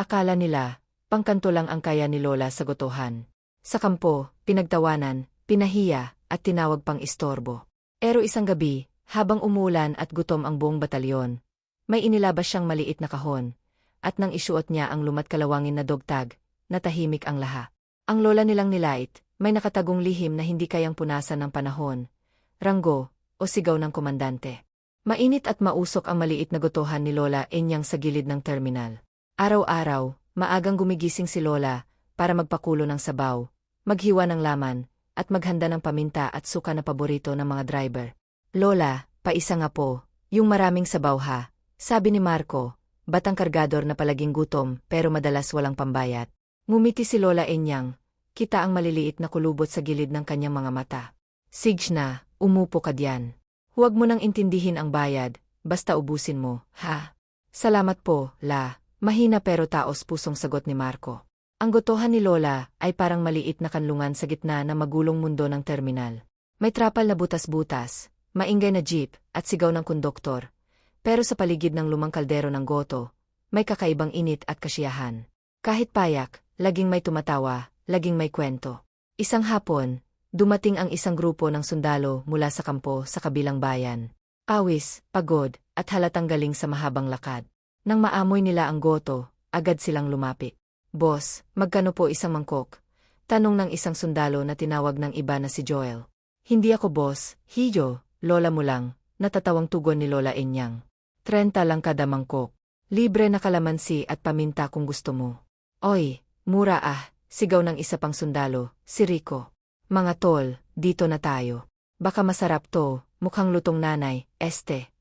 Akala nila, pangkanto lang ang kaya ni Lola sa gotohan. Sa kampo, pinagtawanan, pinahiya, at tinawag pang istorbo. Pero isang gabi, habang umuulan at gutom ang buong batalyon, may inilabas siyang maliit na kahon, at nang isuot niya ang lumat-kalawangin na dogtag, natahimik ang laha. Ang lola nilang nilait, may nakatagong lihim na hindi kayang punasan ng panahon, ranggo, o sigaw ng komandante. Mainit at mausok ang maliit na gotohan ni Lola Enyang sa gilid ng terminal. Araw-araw, maagang gumigising si Lola para magpakulo ng sabaw, maghiwa ng laman, at maghanda ng paminta at suka na paborito ng mga driver. Lola, paisa nga po, yung maraming sabaw ha, sabi ni Marco, batang kargador na palaging gutom pero madalas walang pambayat. Ngumiti si Lola Enyang, kita ang maliliit na kulubot sa gilid ng kanyang mga mata. Sige na, umupo ka diyan. Huwag mo nang intindihin ang bayad, basta ubusin mo, ha? Salamat po, La. Mahina pero taos pusong sagot ni Marco. Ang gotohan ni Lola ay parang maliit na kanlungan sa gitna ng magulong mundo ng terminal. May trapal na butas-butas, maingay na jeep, at sigaw ng konduktor. Pero sa paligid ng lumang kaldero ng goto, may kakaibang init at kasiyahan. Kahit payak, laging may tumatawa, laging may kwento. Isang hapon, dumating ang isang grupo ng sundalo mula sa kampo sa kabilang bayan. Pawis, pagod, at halatang galing sa mahabang lakad. Nang maamoy nila ang goto, agad silang lumapit. Boss, magkano po isang mangkok? Tanong ng isang sundalo na tinawag ng iba na si Joel. Hindi ako boss, Hijo, lola mo lang, natatawang tugon ni Lola Enyang. 30 lang kada mangkok. Libre na kalamansi at paminta kung gusto mo. Oy, mura ah, sigaw ng isa pang sundalo, si Rico. Mga tol, dito na tayo. Baka masarap to, mukhang lutong nanay,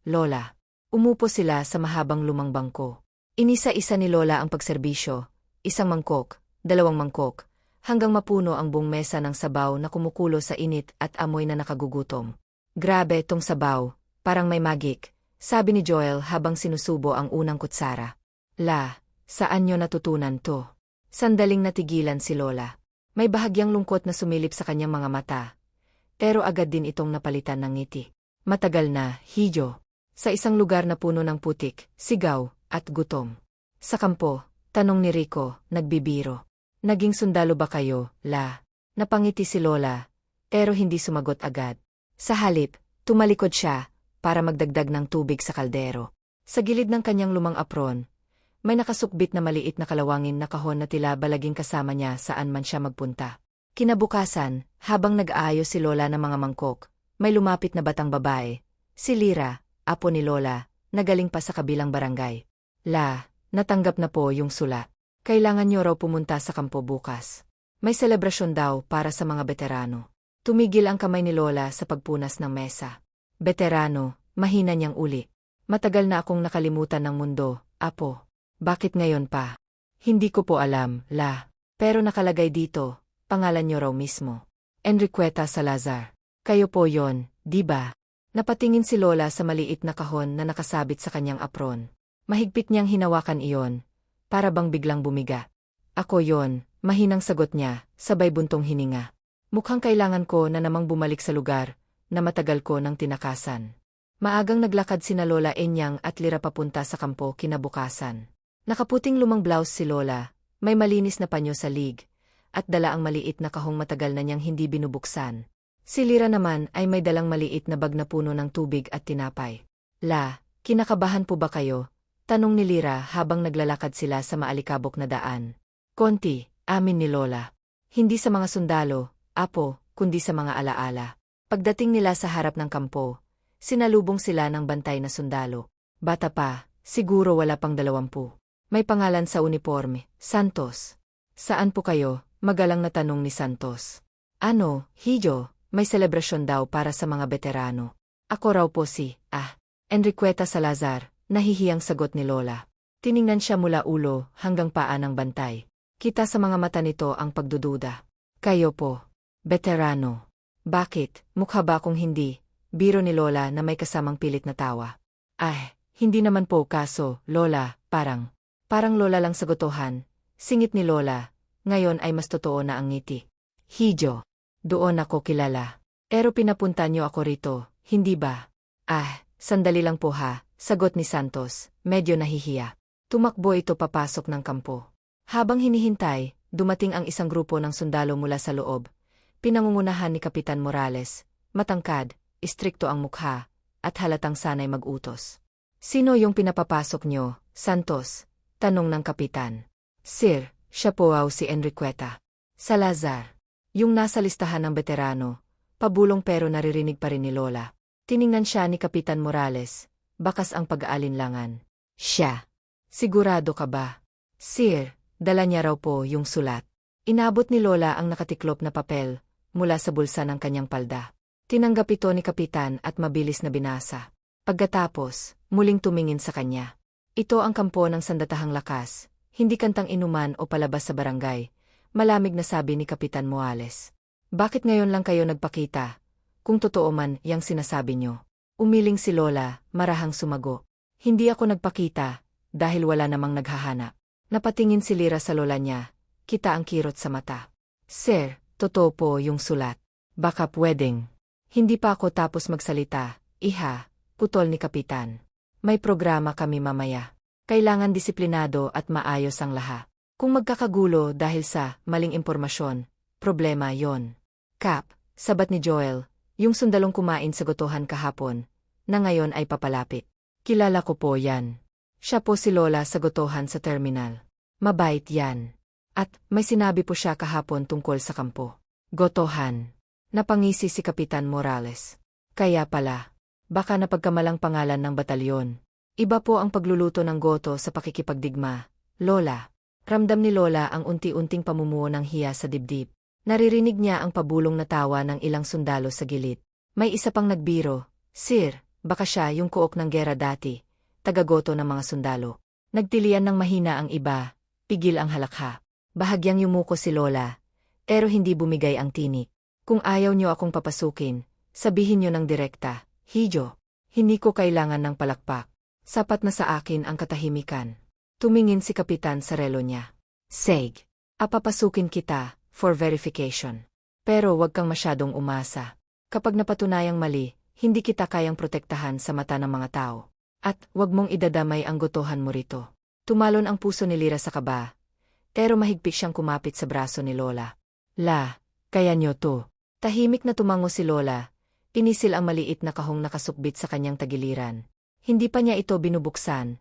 lola. Umupo sila sa mahabang lumang bangko. Inisa-isa ni Lola ang pagserbisyo, isang mangkok, 2 mangkok, hanggang mapuno ang buong mesa ng sabaw na kumukulo sa init at amoy na nakagugutom. Grabe tong sabaw, parang may magic, sabi ni Joel habang sinusubo ang unang kutsara. La, saan nyo natutunan to? Sandaling natigilan si Lola. May bahagyang lungkot na sumilip sa kanyang mga mata. Pero agad din itong napalitan ng ngiti. Matagal na, Hijo. Sa isang lugar na puno ng putik, sigaw, at gutom. Sa kampo, tanong ni Rico, nagbibiro. Naging sundalo ba kayo, La? Napangiti si Lola, pero hindi sumagot agad. Sa halip, tumalikod siya, para magdagdag ng tubig sa kaldero. Sa gilid ng kanyang lumang apron, may nakasukbit na maliit na kalawangin na kahon na tila balaging kasama niya saan man siya magpunta. Kinabukasan, habang nag-aayos si Lola ng mga mangkok, may lumapit na batang babae, si Lira, apo ni Lola, na galing pa sa kabilang barangay. La, natanggap na po yung sulat. Kailangan niyo raw pumunta sa kampo bukas. May selebrasyon daw para sa mga veterano. Tumigil ang kamay ni Lola sa pagpunas ng mesa. Veterano, mahina niyang uli. Matagal na akong nakalimutan ng mundo, apo. Bakit ngayon pa? Hindi ko po alam, La. Pero nakalagay dito, pangalan niyo raw mismo. Enriqueta Salazar. Kayo po yon, di ba? Napatingin si Lola sa maliit na kahon na nakasabit sa kanyang apron. Mahigpit niyang hinawakan iyon, para bang biglang bumiga. Ako yon, mahinang sagot niya, sabay buntong hininga. Mukhang kailangan ko na namang bumalik sa lugar, na matagal ko nang tinakasan. Maagang naglakad sina Lola Enyang at Lira papunta sa kampo kinabukasan. Nakaputing lumang blouse si Lola, may malinis na panyo sa lig, at dala ang maliit na kahong matagal na niyang hindi binubuksan. Si Lira naman ay may dalang maliit na bag na puno ng tubig at tinapay. La, kinakabahan po ba kayo? Tanong ni Lira habang naglalakad sila sa maalikabok na daan. Konti, amin ni Lola. Hindi sa mga sundalo, apo, kundi sa mga alaala. Pagdating nila sa harap ng kampo, sinalubong sila ng bantay na sundalo. Bata pa, siguro wala pang 20. May pangalan sa uniforme, Santos. Saan po kayo? Magalang na tanong ni Santos. Ano, Hijo? May selebrasyon daw para sa mga veterano. Ako raw po si, Enriqueta Salazar, nahihiyang sagot ni Lola. Tiningnan siya mula ulo hanggang paa ng bantay. Kita sa mga mata nito ang pagdududa. Kayo po, veterano. Bakit, mukha ba akong hindi? Biro ni Lola na may kasamang pilit na tawa. Hindi naman po kaso, Lola, parang Lola lang sa gotohan. Singit ni Lola, ngayon ay mas totoo na ang ngiti. Hijo. Doon ako kilala. Pero pinapunta niyo ako rito, hindi ba? Sandali lang po ha, sagot ni Santos, medyo nahihiya. Tumakbo ito papasok ng kampo. Habang hinihintay, dumating ang isang grupo ng sundalo mula sa loob. Pinangungunahan ni Kapitan Morales, matangkad, istrikto ang mukha, at halatang sanay mag-utos. "Sino yung pinapapasok nyo, Santos?" tanong ng kapitan. "Sir, siya po si Enriqueta Salazar." Yung nasa listahan ng veterano, pabulong pero naririnig pa rin ni Lola. Tiningnan siya ni Kapitan Morales, bakas ang pag-aalinlangan. "Siya. Sigurado ka ba?" "Sir, dala niya raw po yung sulat." Inabot ni Lola ang nakatiklop na papel, mula sa bulsa ng kanyang palda. Tinanggap ito ni Kapitan at mabilis na binasa. Pagkatapos, muling tumingin sa kanya. "Ito ang kampo ng Sandatahang Lakas, hindi kantang inuman o palabas sa barangay," malamig na sabi ni Kapitan Morales. "Bakit ngayon lang kayo nagpakita? Kung totoo man yang sinasabi nyo." Umiling si Lola, marahang sumago. "Hindi ako nagpakita, dahil wala namang naghahanap." Napatingin si Lira sa lola niya, kita ang kirot sa mata. "Sir, totoo po yung sulat. Baka pwedeng." "Hindi pa ako tapos magsalita, iha," putol ni Kapitan. "May programa kami mamaya. Kailangan disiplinado at maayos ang lahat. Kung magkakagulo dahil sa maling impormasyon, problema yon." "Kap," sabat ni Joel, yung sundalong kumain sa gotohan kahapon, na ngayon ay papalapit. "Kilala ko po yan. Siya po si Lola sa gotohan sa terminal. Mabait yan. At may sinabi po siya kahapon tungkol sa kampo." "Gotohan." Napangisi si Kapitan Morales. "Kaya pala. Baka napagkamalang pangalan ng batalyon. Iba po ang pagluluto ng goto sa pakikipagdigma, Lola." Ramdam ni Lola ang unti-unting pamumuo ng hiya sa dibdib. Naririnig niya ang pabulong na tawa ng ilang sundalo sa gilid. May isa pang nagbiro, "Sir, baka siya yung kuok ng gera dati." Tagagoto ng mga sundalo. Nagtilian ng mahina ang iba, pigil ang halakha. Bahagyang yumuko si Lola, pero hindi bumigay ang tinik. "Kung ayaw niyo akong papasukin, sabihin niyo ng direkta, Hijo. Hindi ko kailangan ng palakpak. Sapat na sa akin ang katahimikan." Tumingin si Kapitan sa relo niya. "Seg. Apapasukin kita, for verification. Pero wag kang masyadong umasa. Kapag napatunayang mali, hindi kita kayang protektahan sa mata ng mga tao. At wag mong idadamay ang gotohan mo rito." Tumalon ang puso ni Lira sa kaba, pero mahigpit siyang kumapit sa braso ni Lola. Kaya nyo to." Tahimik na tumango si Lola, pinisil ang maliit na kahong nakasukbit sa kanyang tagiliran. Hindi pa niya ito binubuksan,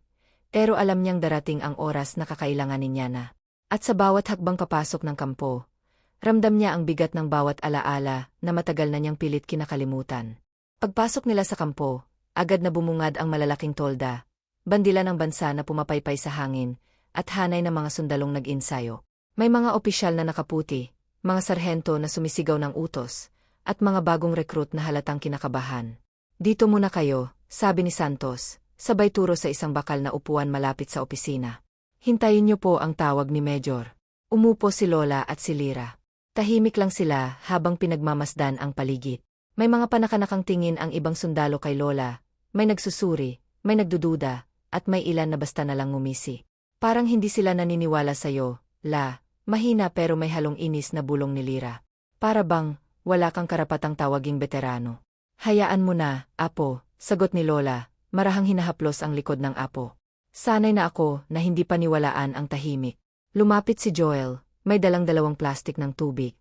pero alam niyang darating ang oras na kakailanganin niya na. At sa bawat hakbang papasok ng kampo, ramdam niya ang bigat ng bawat alaala na matagal na niyang pilit kinakalimutan. Pagpasok nila sa kampo, agad na bumungad ang malalaking tolda, bandila ng bansa na pumapaypay sa hangin, at hanay ng mga sundalong nag-insayo. May mga opisyal na nakaputi, mga sarhento na sumisigaw ng utos, at mga bagong recruit na halatang kinakabahan. "Dito muna kayo," sabi ni Santos, sabay turo sa isang bakal na upuan malapit sa opisina. "Hintayin niyo po ang tawag ni Major." Umupo si Lola at si Lira. Tahimik lang sila habang pinagmamasdan ang paligid. May mga panakanakang tingin ang ibang sundalo kay Lola, may nagsusuri, may nagdududa, at may ilan na basta nalang ngumisi. "Parang hindi sila naniniwala sa'yo, La," mahina pero may halong inis na bulong ni Lira. "Para bang, wala kang karapatang tawaging veterano." "Hayaan mo na, Apo," sagot ni Lola, marahang hinahaplos ang likod ng apo. "Sanay na ako na hindi paniwalaan ang tahimik." Lumapit si Joel, may dalang 2 plastik ng tubig.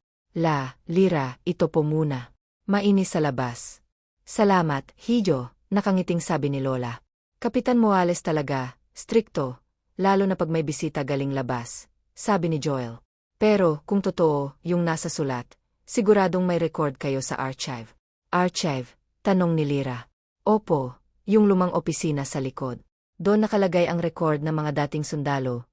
Lira, ito po muna. Mainis sa labas." "Salamat, Hijo," nakangiting sabi ni Lola. "Kapitan Morales talaga, strikto, lalo na pag may bisita galing labas," sabi ni Joel. "Pero kung totoo yung nasa sulat, siguradong may record kayo sa archive." "Archive?" tanong ni Lira. "Opo, yung lumang opisina sa likod. Doon nakalagay ang record ng mga dating sundalo,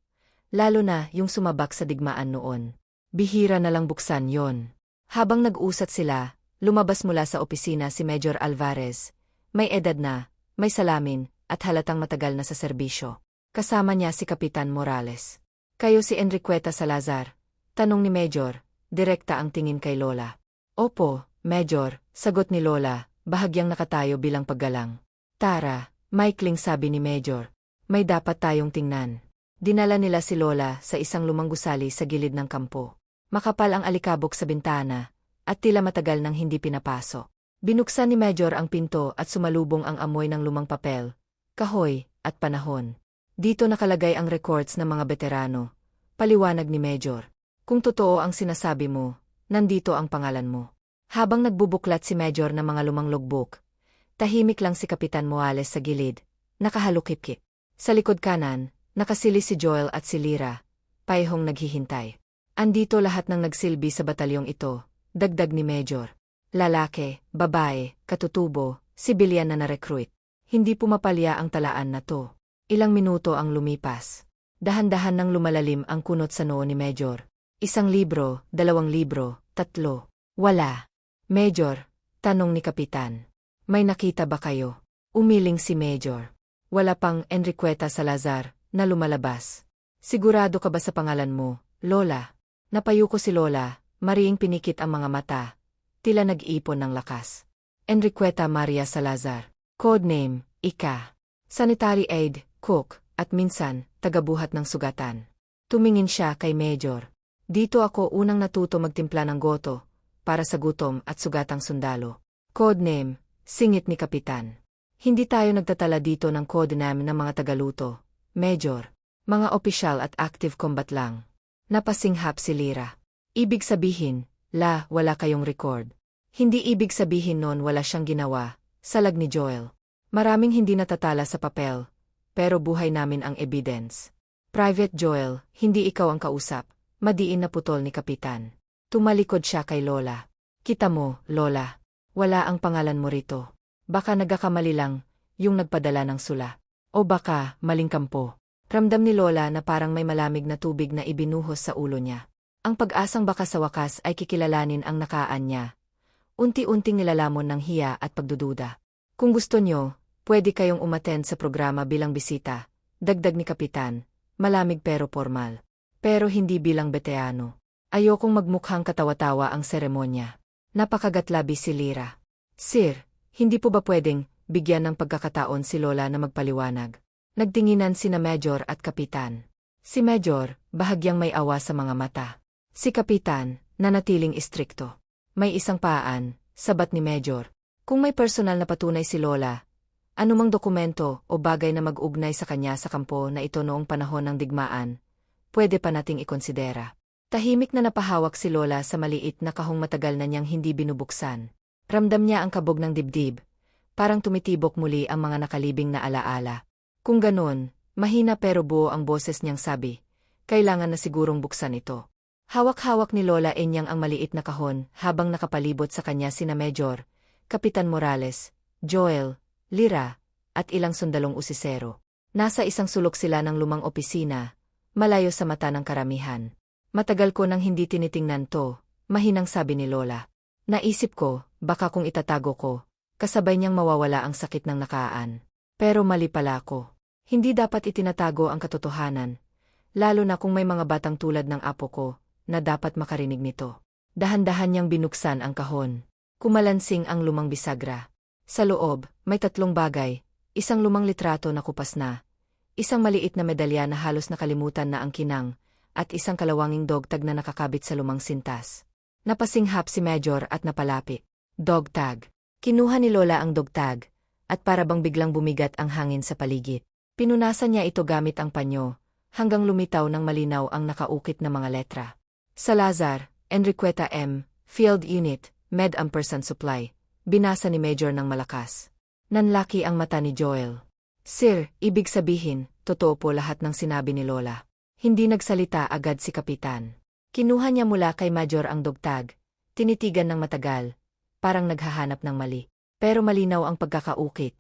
lalo na yung sumabak sa digmaan noon. Bihira na lang buksan yon." Habang nag-usat sila, lumabas mula sa opisina si Major Alvarez. May edad na, may salamin, at halatang matagal na sa serbisyo. Kasama niya si Kapitan Morales. "Kayo si Enriqueta Salazar?" tanong ni Major, direkta ang tingin kay Lola. "Opo, Major," sagot ni Lola, bahagyang nakatayo bilang paggalang. "Tara," maikling sabi ni Major. "May dapat tayong tingnan." Dinala nila si Lola sa isang lumang gusali sa gilid ng kampo. Makapal ang alikabok sa bintana, at tila matagal nang hindi pinapasok. Binuksan ni Major ang pinto at sumalubong ang amoy ng lumang papel, kahoy, at panahon. Dito nakalagay ang records ng mga veterano. Paliwanag ni Major. Kung totoo ang sinasabi mo, nandito ang pangalan mo. Habang nagbubuklat si Major ng mga lumang logbook, tahimik lang si Kapitan Morales sa gilid, nakahalukip-kip. Sa likod kanan, nakasili si Joel at si Lyra, payhong naghihintay. Andito lahat ng nagsilbi sa batalyong ito, dagdag ni Major. Lalaki, babae, katutubo, sibilyan na na-recruit. Hindi pumapalya ang talaan na to. Ilang minuto ang lumipas. Dahan-dahan nang lumalalim ang kunot sa noo ni Major. 1 libro, 2 libro, 3. Wala. Major, tanong ni Kapitan. May nakita ba kayo? Umiling si Major. Wala pang Enriqueta Salazar na lumalabas. Sigurado ka ba sa pangalan mo, Lola? Napayuko si Lola, mariing pinikit ang mga mata. Tila nag-ipon ng lakas. Enriqueta Maria Salazar. Codename, Ika. Sanitary aide, cook, at minsan, tagabuhat ng sugatan. Tumingin siya kay Major. Dito ako unang natuto magtimpla ng goto, para sa gutom at sugatang sundalo. Codename, singit ni Kapitan. Hindi tayo nagtatala dito ng codename ng mga tagaluto, Major. Mga opisyal at active combat lang. Napasinghap si Lyra. Ibig sabihin, wala kayong record. Hindi ibig sabihin nun wala siyang ginawa, salag ni Joel. Maraming hindi natatala sa papel, pero buhay namin ang evidence. Private Joel, hindi ikaw ang kausap, madiin na putol ni Kapitan. Tumalikod siya kay Lola. Kita mo, Lola, wala ang pangalan mo rito. Baka nagkakamali lang, yung nagpadala ng sula. O baka, maling kampo. Ramdam ni Lola na parang may malamig na tubig na ibinuhos sa ulo niya. Ang pag-asang baka sa wakas ay kikilalanin ang nakaan niya. Unti-unting nilalamon ng hiya at pagdududa. Kung gusto nyo, pwede kayong umattend sa programa bilang bisita, dagdag ni Kapitan, malamig pero formal. Pero hindi bilang beteano. Ayokong magmukhang katawa-tawa ang seremonya. Napakagatlabi si Lyra. Sir, hindi po ba pwedeng bigyan ng pagkakataon si Lola na magpaliwanag? Nagtinginan sina Major at Kapitan. Si Major, bahagyang may awa sa mga mata. Si Kapitan, nanatiling istrikto. May isang paan, sabat ni Major. Kung may personal na patunay si Lola, anumang dokumento o bagay na mag-ugnay sa kanya sa kampo na ito noong panahon ng digmaan, pwede pa nating ikonsidera. Tahimik na napahawak si Lola sa maliit na kahong matagal na niyang hindi binubuksan. Ramdam niya ang kabog ng dibdib. Parang tumitibok muli ang mga nakalibing na alaala. Kung ganon, mahina pero buo ang boses niyang sabi, kailangan na sigurong buksan ito. Hawak-hawak ni Lola Enyang ang maliit na kahon habang nakapalibot sa kanya sina Major, Kapitan Morales, Joel, Lyra, at ilang sundalong usisero. Nasa isang sulok sila ng lumang opisina, malayo sa mata ng karamihan. Matagal ko nang hindi tinitingnan to, mahinang sabi ni Lola. Naisip ko, baka kung itatago ko, kasabay niyang mawawala ang sakit ng nakaan. Pero mali pala ako. Hindi dapat itinatago ang katotohanan, lalo na kung may mga batang tulad ng apo ko, na dapat makarinig nito. Dahan-dahan niyang binuksan ang kahon. Kumalansing ang lumang bisagra. Sa loob, may 3 bagay, isang lumang litrato na kupas na, isang maliit na medalya na halos nakalimutan na ang kinang, at isang kalawanging dogtag na nakakabit sa lumang sintas. Napasinghap si Major at napalapit. Dogtag. Kinuha ni Lola ang dogtag, at para bang biglang bumigat ang hangin sa paligid. Pinunasan niya ito gamit ang panyo, hanggang lumitaw ng malinaw ang nakaukit na mga letra. Salazar, Enriqueta M., Field Unit, Med Ampersand Supply, binasa ni Major ng malakas. Nanlaki ang mata ni Joel. Sir, ibig sabihin, totoo po lahat ng sinabi ni Lola. Hindi nagsalita agad si Kapitan. Kinuha niya mula kay Major ang dogtag, tinitigan ng matagal, parang naghahanap ng mali. Pero malinaw ang pagkakaukit,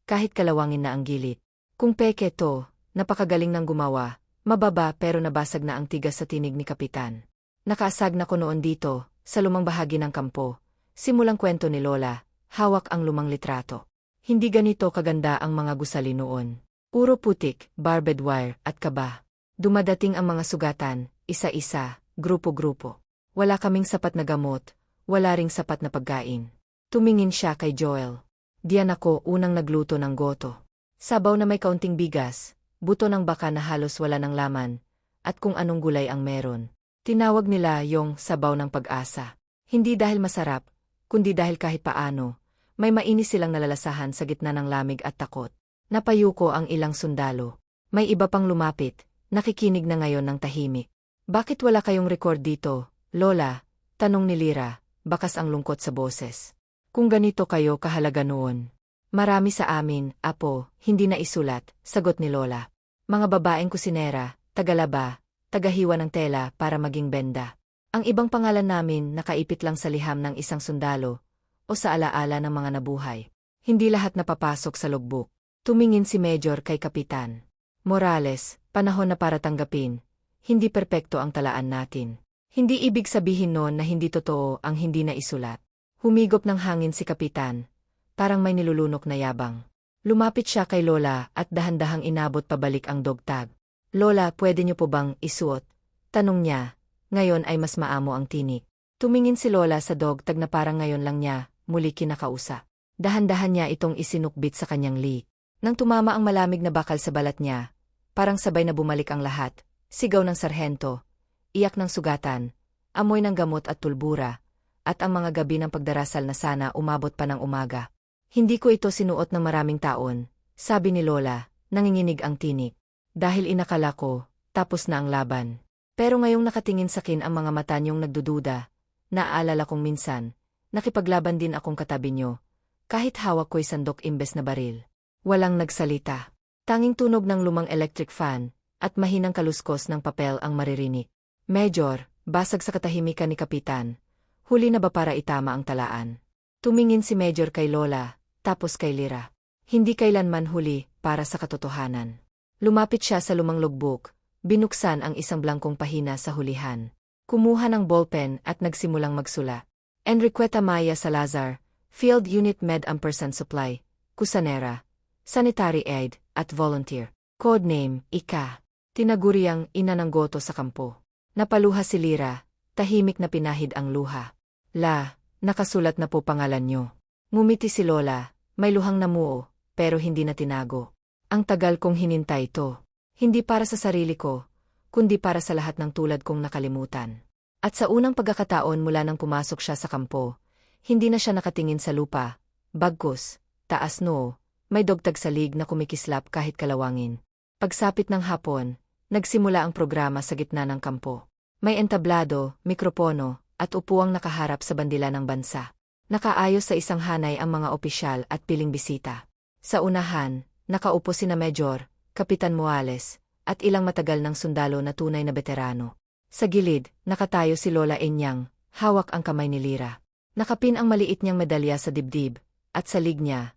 kahit kalawangin na ang gilid. Kung peke to, napakagaling ng gumawa, mababa pero nabasag na ang tigas sa tinig ni Kapitan. Nakaasag na ko noon dito, sa lumang bahagi ng kampo. Simulang kwento ni Lola, hawak ang lumang litrato. Hindi ganito kaganda ang mga gusali noon. Puro putik, barbed wire, at kaba. Dumadating ang mga sugatan, isa-isa, grupo-grupo. Wala kaming sapat na gamot, wala ring sapat na pagkain. Tumingin siya kay Joel. Diyan ako unang nagluto ng goto. Sabaw na may kaunting bigas, buto ng baka na halos wala ng laman, at kung anong gulay ang meron. Tinawag nila yung sabaw ng pag-asa. Hindi dahil masarap, kundi dahil kahit paano, may mainis silang nalalasahan sa gitna ng lamig at takot. Napayuko ang ilang sundalo. May iba pang lumapit, nakikinig na ngayon ng tahimik. Bakit wala kayong record dito, Lola? Tanong ni Lyra, bakas ang lungkot sa boses. Kung ganito kayo kahalaga noon. Marami sa amin, apo, hindi na isulat, sagot ni Lola. Mga babaeng kusinera, tagalaba, tagahiwa ng tela para maging benda. Ang ibang pangalan namin nakaipit lang sa liham ng isang sundalo o sa alaala ng mga nabuhay. Hindi lahat napapasok sa logbook. Tumingin si Major kay Kapitan Morales, panahon na para tanggapin. Hindi perpekto ang talaan natin. Hindi ibig sabihin noon na hindi totoo ang hindi na isulat. Humigop ng hangin si Kapitan. Parang may nilulunok na yabang. Lumapit siya kay Lola at dahan-dahang inabot pabalik ang dog tag. Lola, pwede niyo po bang isuot? Tanong niya. Ngayon ay mas maamo ang tinik. Tumingin si Lola sa dog tag na parang ngayon lang niya muli kinakausa. Dahan-dahan niya itong isinukbit sa kanyang liig. Nang tumama ang malamig na bakal sa balat niya, parang sabay na bumalik ang lahat. Sigaw ng sarhento, iyak ng sugatan, amoy ng gamot at tulbura, at ang mga gabi ng pagdarasal na sana umabot pa ng umaga. Hindi ko ito sinuot ng maraming taon, sabi ni Lola, nanginginig ang tinik. Dahil inakala ko, tapos na ang laban. Pero ngayong nakatingin sakin ang mga mata niyong nagdududa, naaalala kong minsan, nakipaglaban din akong katabi niyo, kahit hawak ko'y sandok imbes na baril. Walang nagsalita. Tanging tunog ng lumang electric fan, at mahinang kaluskos ng papel ang maririnig. Major, basag sa katahimikan ni Kapitan. Huli na ba para itama ang talaan? Tumingin si Major kay Lola, tapos kay Lyra. Hindi kailanman huli, para sa katotohanan. Lumapit siya sa lumang logbook, binuksan ang isang blangkong pahina sa hulihan. Kumuha ng ballpen at nagsimulang magsula. Enriqueta Maya Salazar, Field Unit Med Ampersand Supply, Kusanera, Sanitary Aid, at Volunteer. Codename, Ika. Tinaguriang ina ng goto sa kampo. Napaluha si Lyra, tahimik na pinahid ang luha. La, nakasulat na po pangalan nyo. Ngumiti si Lola, may luhang namuo, pero hindi na tinago. Ang tagal kong hinintay ito. Hindi para sa sarili ko, kundi para sa lahat ng tulad kong nakalimutan. At sa unang pagkakataon mula nang pumasok siya sa kampo, hindi na siya nakatingin sa lupa, bagkus, taas noo, may dogtag sa lig na kumikislap kahit kalawangin. Pagsapit ng hapon, nagsimula ang programa sa gitna ng kampo. May entablado, mikropono, at upuang nakaharap sa bandila ng bansa. Nakaayos sa isang hanay ang mga opisyal at piling bisita. Sa unahan, nakaupo sina Major, Kapitan Morales, at ilang matagal ng sundalo na tunay na veterano. Sa gilid, nakatayo si Lola Enyang, hawak ang kamay ni Lyra. Nakapin ang maliit niyang medalya sa dibdib, at sa lig niya,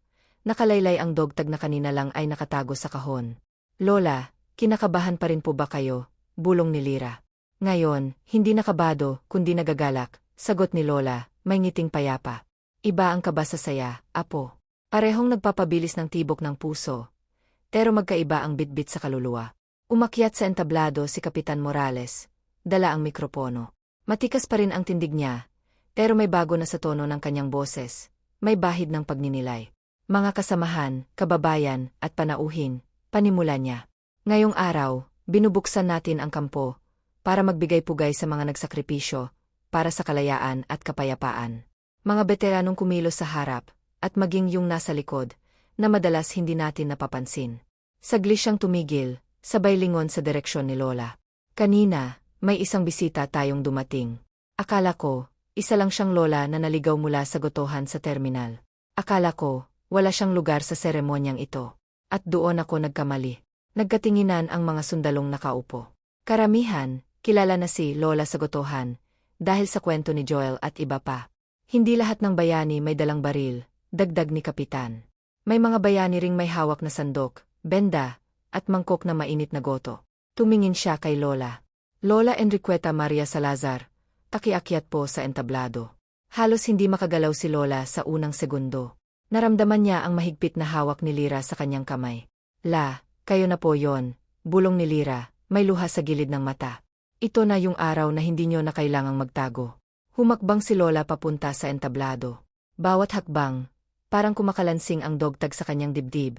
nakalaylay ang dogtag na kanina lang ay nakatago sa kahon. Lola, kinakabahan pa rin po ba kayo? Bulong ni Lyra. Ngayon, hindi nakabado, kundi nagagalak, sagot ni Lola, may ngiting payapa. Iba ang kaba sa saya, apo. Parehong nagpapabilis ng tibok ng puso. Pero magkaiba ang bitbit sa kaluluwa. Umakyat sa entablado si Kapitan Morales, dala ang mikropono. Matikas pa rin ang tindig niya, pero may bago na sa tono ng kanyang boses, may bahid ng pagninilay. Mga kasamahan, kababayan, at panauhin, panimula niya. Ngayong araw, binubuksan natin ang kampo, para magbigay pugay sa mga nagsakripisyo, para sa kalayaan at kapayapaan. Mga veteranong kumilos sa harap, at maging yung nasa likod, na madalas hindi natin napapansin. Saglit siyang tumigil, sabay lingon sa direksyon ni Lola. Kanina, may isang bisita tayong dumating. Akala ko, isa lang siyang lola na naligaw mula sa gotohan sa terminal. Akala ko, wala siyang lugar sa seremonyang ito. At doon ako nagkamali. Nagkatinginan ang mga sundalong nakaupo. Karamihan, kilala na si Lola sa gotohan, dahil sa kwento ni Joel at iba pa. Hindi lahat ng bayani may dalang baril, dagdag ni Kapitan. May mga bayani ring may hawak na sandok, benda, at mangkok na mainit na goto. Tumingin siya kay Lola. Lola Enriqueta Maria Salazar, takiakyat po sa entablado. Halos hindi makagalaw si Lola sa unang segundo. Naramdaman niya ang mahigpit na hawak ni Lyra sa kanyang kamay. La, kayo na po yon, bulong ni Lyra, may luha sa gilid ng mata. Ito na yung araw na hindi nyo na kailangang magtago. Humakbang si Lola papunta sa entablado. Bawat hakbang, parang kumakalansing ang dogtag sa kanyang dibdib,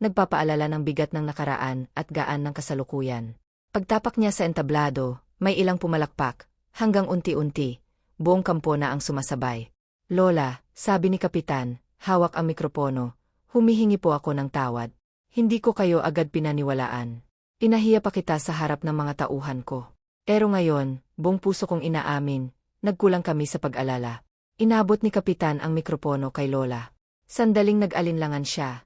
nagpapaalala ng bigat ng nakaraan at gaan ng kasalukuyan. Pagtapak niya sa entablado, may ilang pumalakpak, hanggang unti-unti, buong kampo na ang sumasabay. Lola, sabi ni Kapitan, hawak ang mikropono, humihingi po ako ng tawad. Hindi ko kayo agad pinaniwalaan. Inahiya pa kita sa harap ng mga tauhan ko. Pero ngayon, buong puso kong inaamin, nagkulang kami sa pag-alala. Inabot ni Kapitan ang mikropono kay Lola. Sandaling nag-alinlangan siya,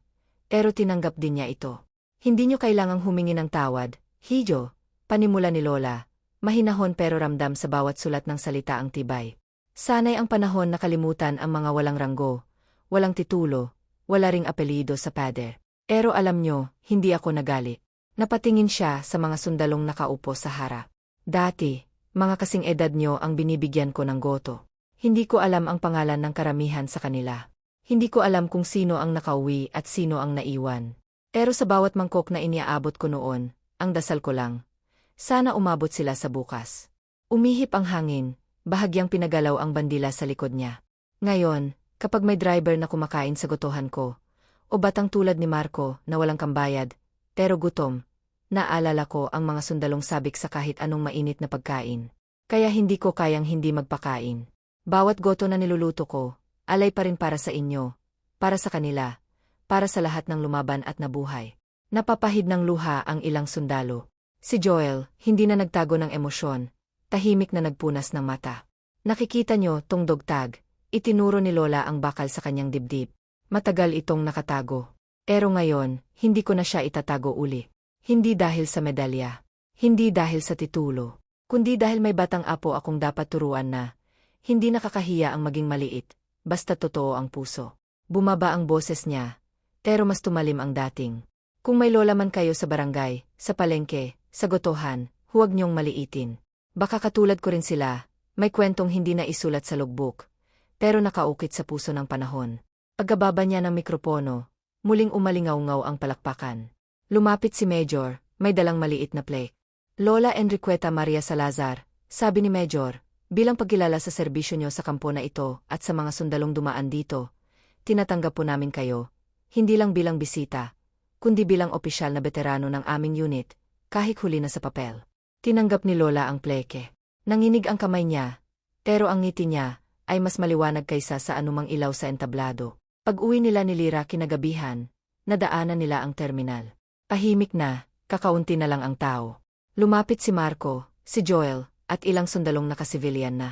pero tinanggap din niya ito. Hindi niyo kailangang humingi ng tawad, Hijo, panimula ni Lola. Mahinahon pero ramdam sa bawat sulat ng salita ang tibay. Sanay ang panahon na kalimutan ang mga walang ranggo, walang titulo, wala ring apelyido sa pader. Pero alam nyo, hindi ako nagalit. Napatingin siya sa mga sundalong nakaupo sa harap. Dati, mga kasing edad nyo ang binibigyan ko ng goto. Hindi ko alam ang pangalan ng karamihan sa kanila. Hindi ko alam kung sino ang nakauwi at sino ang naiwan. Pero sa bawat mangkok na iniaabot ko noon, ang dasal ko lang. Sana umabot sila sa bukas. Umihip ang hangin, bahagyang pinagalaw ang bandila sa likod niya. Ngayon, kapag may driver na kumakain sa gotohan ko, o batang tulad ni Marco na walang kambayad, pero gutom, naalala ko ang mga sundalong sabik sa kahit anong mainit na pagkain. Kaya hindi ko kayang hindi magpakain. Bawat goto na niluluto ko, alay pa rin para sa inyo, para sa kanila, para sa lahat ng lumaban at nabuhay. Napapahid ng luha ang ilang sundalo. Si Joel, hindi na nagtago ng emosyon, tahimik na nagpunas ng mata. Nakikita nyo tong dogtag, itinuro ni Lola ang bakal sa kanyang dibdib. Matagal itong nakatago. Pero ngayon, hindi ko na siya itatago uli. Hindi dahil sa medalya. Hindi dahil sa titulo. Kundi dahil may batang apo akong dapat turuan na. Hindi nakakahiya ang maging maliit, basta totoo ang puso. Bumaba ang boses niya, pero mas tumalim ang dating. Kung may lola man kayo sa barangay, sa palengke, sa gotohan, huwag niyong maliitin. Baka katulad ko rin sila, may kwentong hindi na isulat sa logbook, pero nakaukit sa puso ng panahon. Pagkababa niya ng mikropono, muling umalingaw-ngaw ang palakpakan. Lumapit si Major, may dalang maliit na plaque. Lola Enriqueta Maria Salazar, sabi ni Major, bilang pagkilala sa serbisyo nyo sa kampo na ito at sa mga sundalong dumaan dito, tinatanggap po namin kayo, hindi lang bilang bisita, kundi bilang opisyal na veterano ng aming unit, kahit huli na sa papel. Tinanggap ni Lola ang pleke. Nanginig ang kamay niya, pero ang ngiti niya ay mas maliwanag kaysa sa anumang ilaw sa entablado. Pag-uwi nila ni Lyra kinagabihan, nadaanan nila ang terminal. Tahimik na, kakaunti na lang ang tao. Lumapit si Marco, si Joel, at ilang sundalong nakasivilyan na.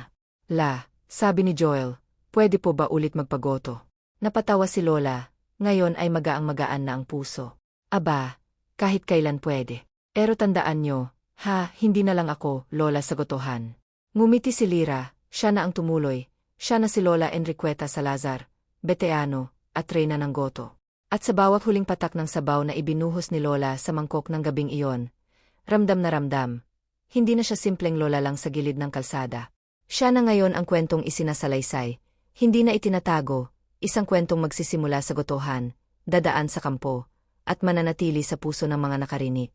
Sabi ni Joel, pwede po ba ulit magpagoto? Napatawa si Lola, ngayon ay magaang-magaan na ang puso. Aba, kahit kailan pwede. Pero tandaan nyo, hindi na lang ako, Lola sa gotohan. Ngumiti si Lyra, siya na ang tumuloy, siya na si Lola Enriqueta Salazar, beteano, at reyna ng goto. At sa bawat huling patak ng sabaw na ibinuhos ni Lola sa mangkok ng gabing iyon, ramdam na ramdam. Hindi na siya simpleng lola lang sa gilid ng kalsada. Siya na ngayon ang kwentong isinasalaysay, hindi na itinatago, isang kwentong magsisimula sa gotohan, dadaan sa kampo, at mananatili sa puso ng mga nakarinig.